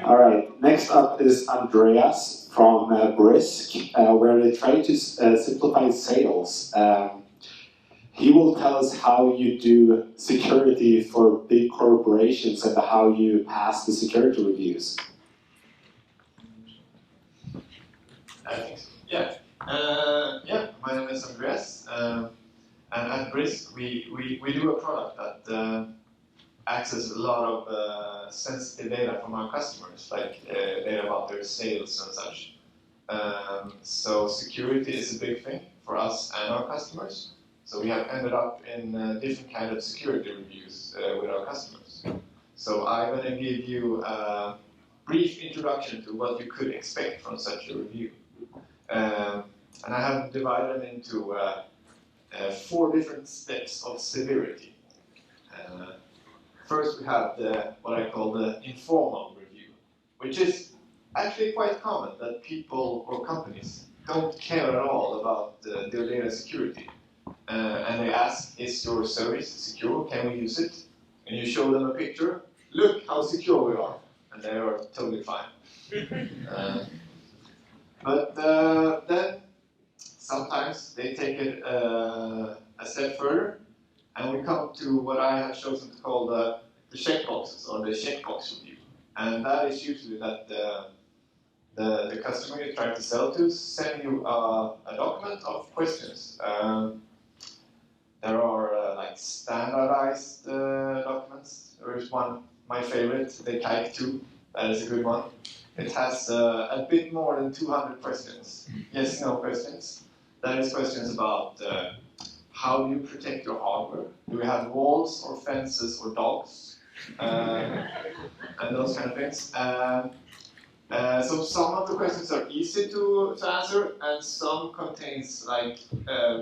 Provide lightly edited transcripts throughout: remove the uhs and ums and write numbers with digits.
All right, next up is Andreas from Brisk, where they try to simplify sales. He will tell us how you do security for big corporations and how you pass the security reviews. I think so. Yeah. My name is Andreas, and at Brisk we do a product that accesses a lot of sensitive data from our customers, like data about their sales and such. So security is a big thing for us and our customers. So we have ended up in different kind of security reviews with our customers. So I'm going to give you a brief introduction to what you could expect from such a review. And I have divided them into 4 different steps of severity. First we have what I call the informal review, which is actually quite common, that people or companies don't care at all about their data security. And they ask, is your service secure? Can we use it? And you show them a picture, look how secure we are. And they are totally fine. But then sometimes they take it a step further, and we come to what I have chosen to call the checkboxes, or the checkbox review. And that is usually that the customer you're trying to sell to send you a document of questions. There are like standardized documents. There is one, my favorite, the Kite 2. That is a good one. It has a bit more than 200 questions. Yes, no questions. That is questions about how do you protect your hardware? Do we have walls or fences or dogs? And those kind of things. So some of the questions are easy to answer, and some contains like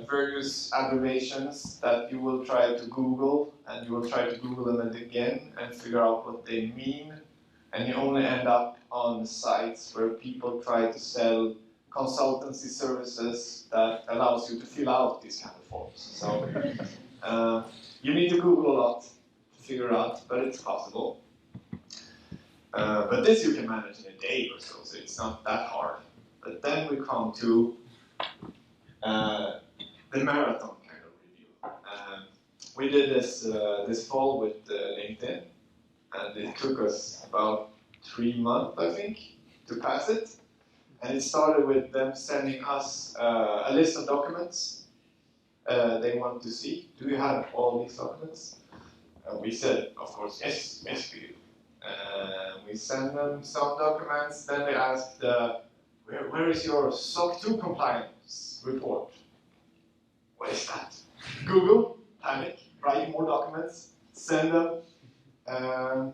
various abbreviations that you will try to Google, and you will try to Google them again and figure out what they mean. And you only end up on sites where people try to sell consultancy services that allows you to fill out these kind of forms. So you need to Google a lot to figure out, but it's possible. But this you can manage in a day or so it's not that hard. But then we come to the marathon kind of review. We did this fall with LinkedIn, and it took us about 3 months, I think, to pass it. And it started with them sending us a list of documents they want to see. Do you have all these documents? We said, of course, yes, we do. We send them some documents, then they asked, where is your SOC 2 compliance report? What is that? Google, panic, write more documents, send them.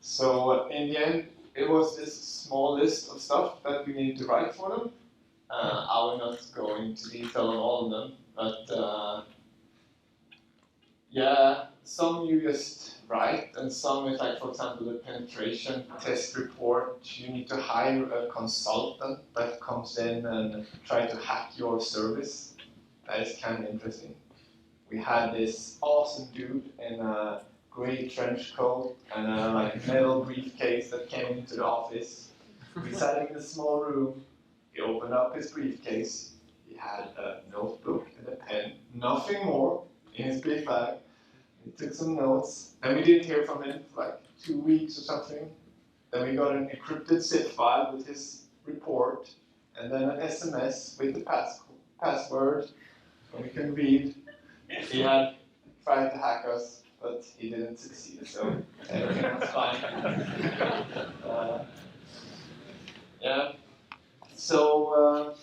So in the end, it was this small list of stuff that we need to write for them. I will not go into detail on all of them, but yeah, some you just write, and some is like, for example, the penetration test report. You need to hire a consultant that comes in and try to hack your service. That is kind of interesting. We had this awesome dude in a gray trench coat and a like metal briefcase that came into the office. We sat him in a small room. He opened up his briefcase. He had a notebook and a pen, nothing more, in his big bag. He took some notes, and we didn't hear from him for like 2 weeks or something. Then we got an encrypted zip file with his report, and then an SMS with the password, and we can read. He had tried to hack us, but he didn't succeed, so everything was fine. Yeah. So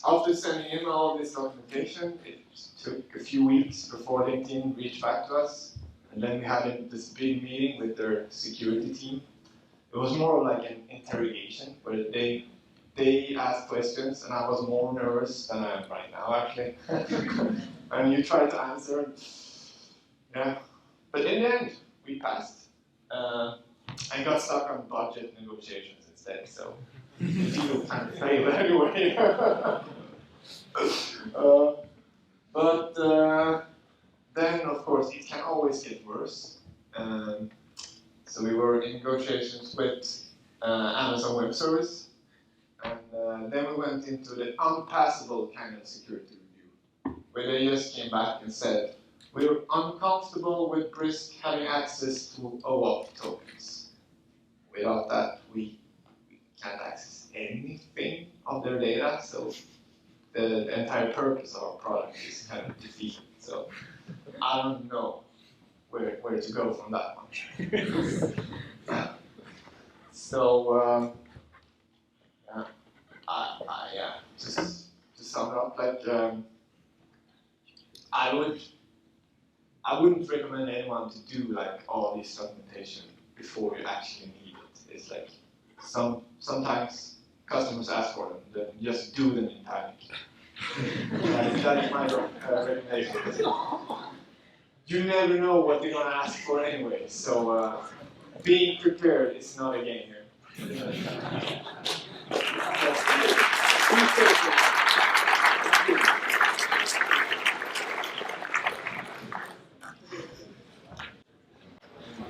after sending in all this documentation, it took a few weeks before LinkedIn reached back to us. And then we had this big meeting with their security team. It was more like an interrogation, where they asked questions, and I was more nervous than I am right now, actually. And you try to answer. Yeah. But in the end, we passed. And got stuck on budget negotiations instead, so you kind of failed anyway. But then, of course, it can always get worse. So we were in negotiations with Amazon Web Service, and then we went into the unpassable kind of security review, where they just came back and said, we're uncomfortable with Brisk having access to OAuth tokens. Without that, we can't access anything of their data, so the entire purpose of our product is kind of defeated. So I don't know where to go from that one. So just to sum it up, like I wouldn't recommend anyone to do like all this documentation before you actually need it. It's like sometimes customers ask for them, then just do them in panic. That's my recommendation. You never know what they're gonna ask for anyway, so being prepared is not a game here.